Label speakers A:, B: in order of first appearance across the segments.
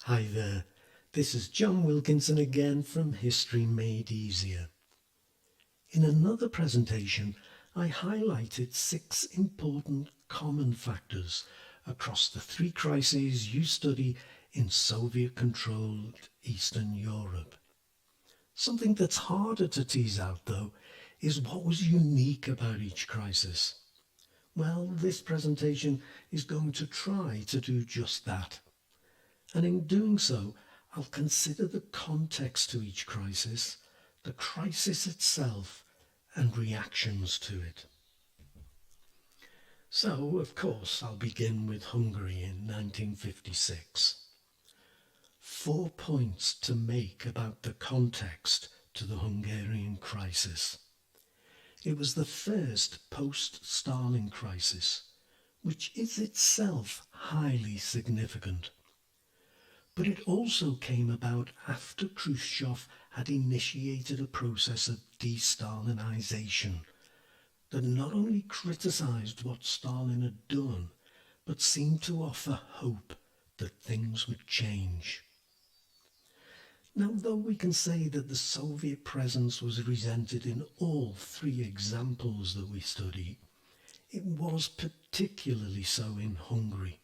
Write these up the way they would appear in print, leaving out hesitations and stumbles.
A: Hi there, this is John Wilkinson again from History Made Easier. In another presentation, I highlighted 6 important common factors across the 3 crises you study in Soviet-controlled Eastern Europe. Something that's harder to tease out, though, is what was unique about each crisis. Well, this presentation is going to try to do just that. And in doing so, I'll consider the context to each crisis, the crisis itself, and reactions to it. So, of course, I'll begin with Hungary in 1956. 4 points to make about the context to the Hungarian crisis. It was the first post-Stalin crisis, which is itself highly significant. But it also came about after Khrushchev had initiated a process of de-Stalinization that not only criticised what Stalin had done, but seemed to offer hope that things would change. Now, though we can say that the Soviet presence was resented in all 3 examples that we study, it was particularly so in Hungary.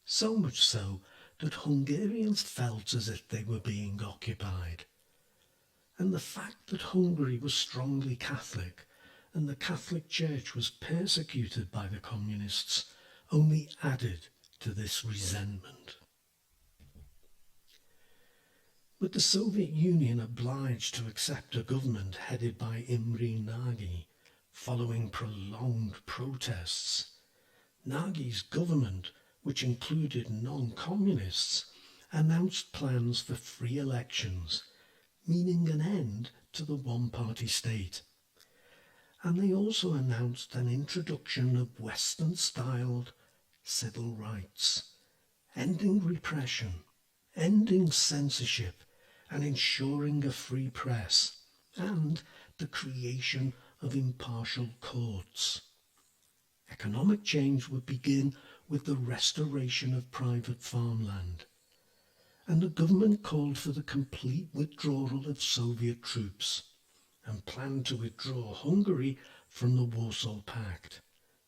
A: So much so that Hungarians felt as if they were being occupied. And the fact that Hungary was strongly Catholic and the Catholic Church was persecuted by the communists only added to this resentment. With the Soviet Union obliged to accept a government headed by Imre Nagy following prolonged protests, Nagy's government, which included non-communists, announced plans for free elections, meaning an end to the one-party state. And they also announced an introduction of Western-styled civil rights, ending repression, ending censorship, and ensuring a free press, and the creation of impartial courts. Economic change would begin with the restoration of private farmland, and the government called for the complete withdrawal of Soviet troops and planned to withdraw Hungary from the Warsaw Pact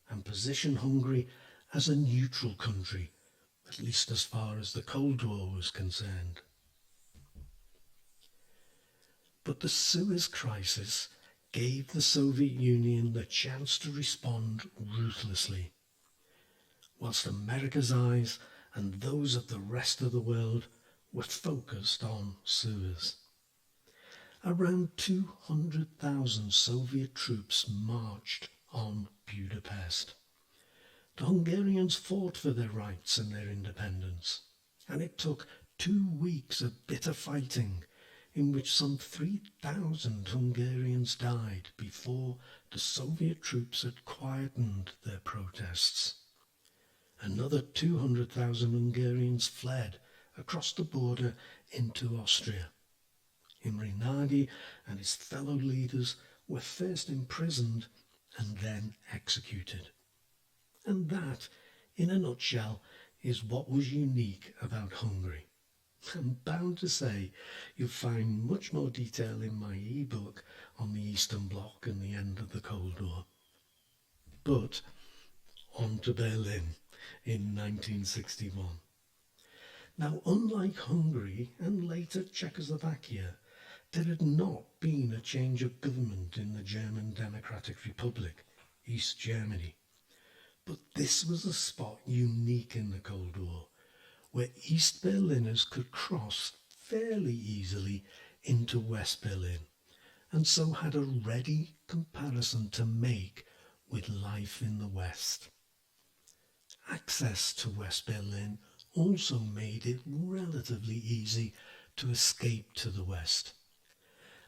A: and position Hungary as a neutral country, at least as far as the Cold War was concerned. But the Suez Crisis gave the Soviet Union the chance to respond ruthlessly. Whilst America's eyes and those of the rest of the world were focused on Suez. Around 200,000 Soviet troops marched on Budapest. The Hungarians fought for their rights and their independence, and it took 2 weeks of bitter fighting in which some 3,000 Hungarians died before the Soviet troops had quietened their protests. Another 200,000 Hungarians fled across the border into Austria. Imre Nagy and his fellow leaders were first imprisoned and then executed. And that, in a nutshell, is what was unique about Hungary. I'm bound to say you'll find much more detail in my ebook on the Eastern Bloc and the end of the Cold War. But on to Berlin in 1961. Now, unlike Hungary and later Czechoslovakia, there had not been a change of government in the German Democratic Republic, East Germany. But this was a spot unique in the Cold War, where East Berliners could cross fairly easily into West Berlin, and so had a ready comparison to make with life in the West. Access to West Berlin also made it relatively easy to escape to the West.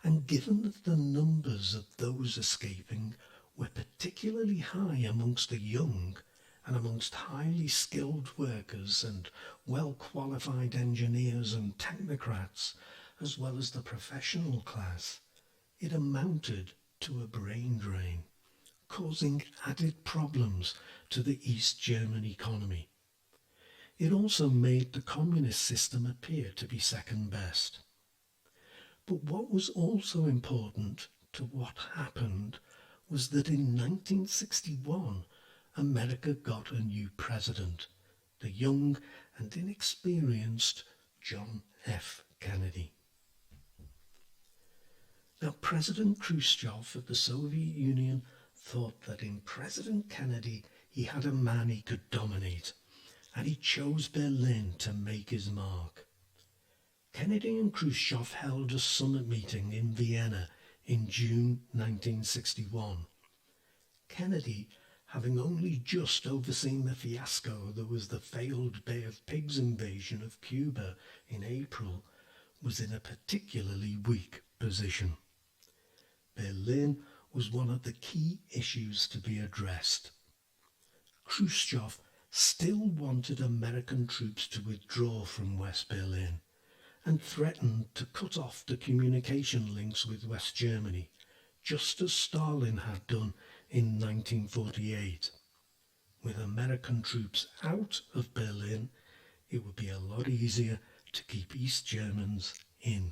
A: And given that the numbers of those escaping were particularly high amongst the young and amongst highly skilled workers and well-qualified engineers and technocrats, as well as the professional class, it amounted to a brain drain, causing added problems to the East German economy. It also made the communist system appear to be second best. But what was also important to what happened was that in 1961 America got a new president, the young and inexperienced John F. Kennedy. Now, President Khrushchev of the Soviet Union thought that in President Kennedy he had a man he could dominate, and he chose Berlin to make his mark. Kennedy and Khrushchev held a summit meeting in Vienna in June 1961. Kennedy, having only just overseen the fiasco that was the failed Bay of Pigs invasion of Cuba in April, was in a particularly weak position. Berlin was one of the key issues to be addressed. Khrushchev still wanted American troops to withdraw from West Berlin and threatened to cut off the communication links with West Germany, just as Stalin had done in 1948. With American troops out of Berlin, it would be a lot easier to keep East Germans in.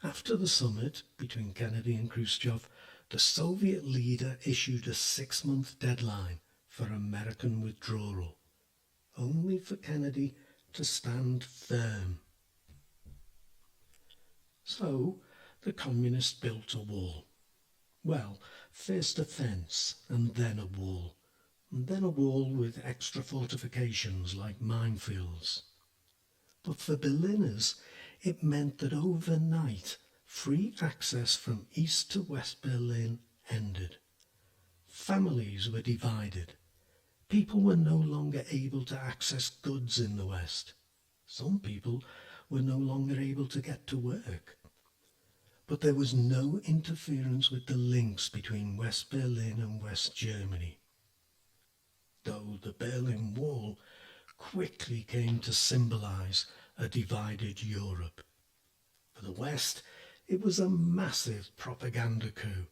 A: After the summit between Kennedy and Khrushchev, the Soviet leader issued a 6-month deadline for American withdrawal, only for Kennedy to stand firm. So the communists built a wall. Well, first a fence and then a wall, and then a wall with extra fortifications like minefields. But for Berliners, it meant that overnight free access from East to West Berlin ended. Families were divided. People were no longer able to access goods in the West. Some people were no longer able to get to work. But there was no interference with the links between West Berlin and West Germany. Though the Berlin Wall quickly came to symbolize a divided Europe. For the West, it was a massive propaganda coup.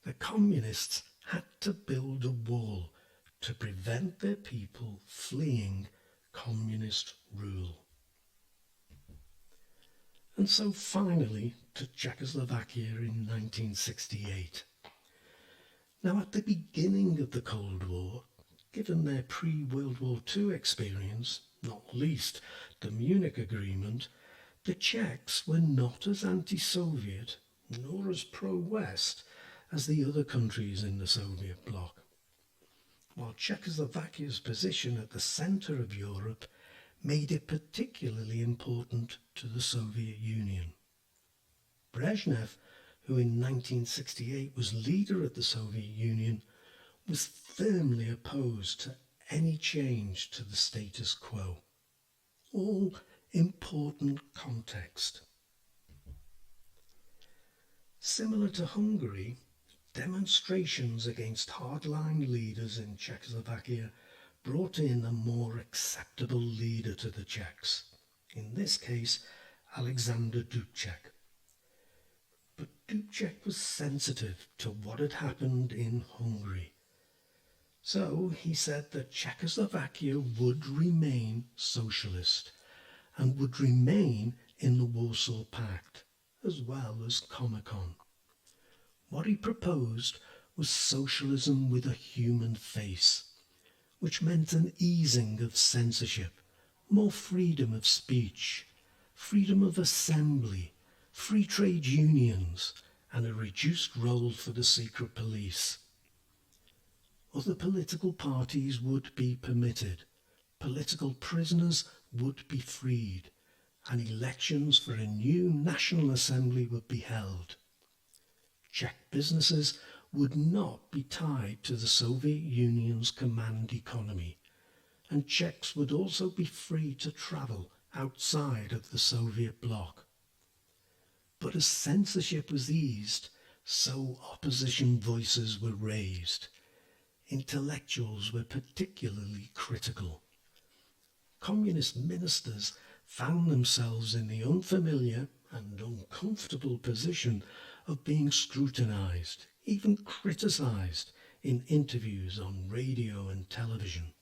A: The communists had to build a wall to prevent their people fleeing communist rule. And so finally to Czechoslovakia in 1968. Now, at the beginning of the Cold War, given their pre-World War II experience, not least the Munich Agreement, the Czechs were not as anti-Soviet nor as pro-West as the other countries in the Soviet Bloc. While Czechoslovakia's position at the centre of Europe made it particularly important to the Soviet Union. Brezhnev, who in 1968 was leader of the Soviet Union, was firmly opposed to any change to the status quo. All important context. Similar to Hungary, demonstrations against hardline leaders in Czechoslovakia brought in a more acceptable leader to the Czechs, in this case Alexander Dubček. But Dubček was sensitive to what had happened in Hungary. So he said that Czechoslovakia would remain socialist and would remain in the Warsaw Pact, as well as Comecon. What he proposed was socialism with a human face, which meant an easing of censorship, more freedom of speech, freedom of assembly, free trade unions, and a reduced role for the secret police. Other political parties would be permitted, political prisoners would be freed, and elections for a new National Assembly would be held. Czech businesses would not be tied to the Soviet Union's command economy, and Czechs would also be free to travel outside of the Soviet Bloc. But as censorship was eased, so opposition voices were raised. Intellectuals were particularly critical. Communist ministers found themselves in the unfamiliar and uncomfortable position of being scrutinized, even criticized in interviews on radio and television.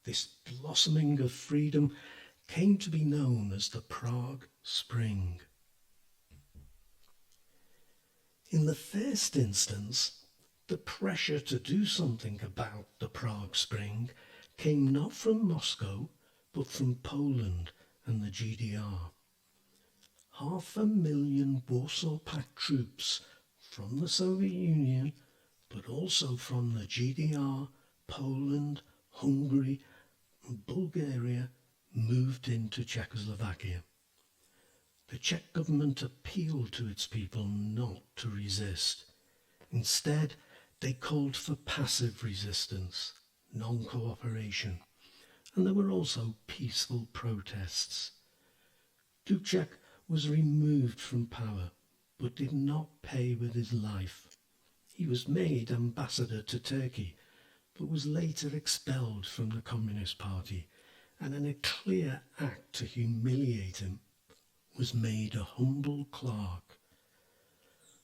A: this blossoming of freedom came to be known as the Prague Spring. In the first instance, the pressure to do something about the Prague Spring came not from Moscow, but from Poland and the GDR. 500,000 Warsaw Pact troops from the Soviet Union, but also from the GDR, Poland, Hungary, and Bulgaria moved into Czechoslovakia. The Czech government appealed to its people not to resist. Instead, they called for passive resistance, non-cooperation, and there were also peaceful protests. Dubček was removed from power, but did not pay with his life. He was made ambassador to Turkey, but was later expelled from the Communist Party, and in a clear act to humiliate him, was made a humble clerk.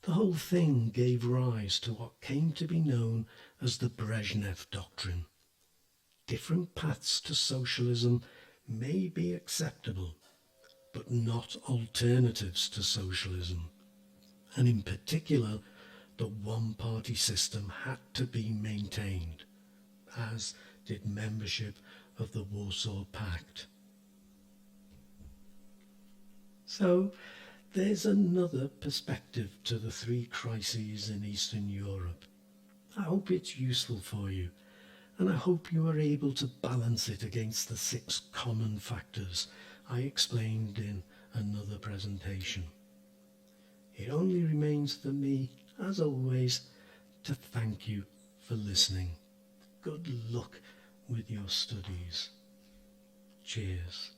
A: The whole thing gave rise to what came to be known as the Brezhnev Doctrine. Different paths to socialism may be acceptable, but not alternatives to socialism. And in particular, the one-party system had to be maintained, as did membership of the Warsaw Pact. So, there's another perspective to the three crises in Eastern Europe. I hope it's useful for you, and I hope you are able to balance it against the 6 common factors I explained in another presentation. It only remains for me, as always, to thank you for listening. Good luck with your studies. Cheers.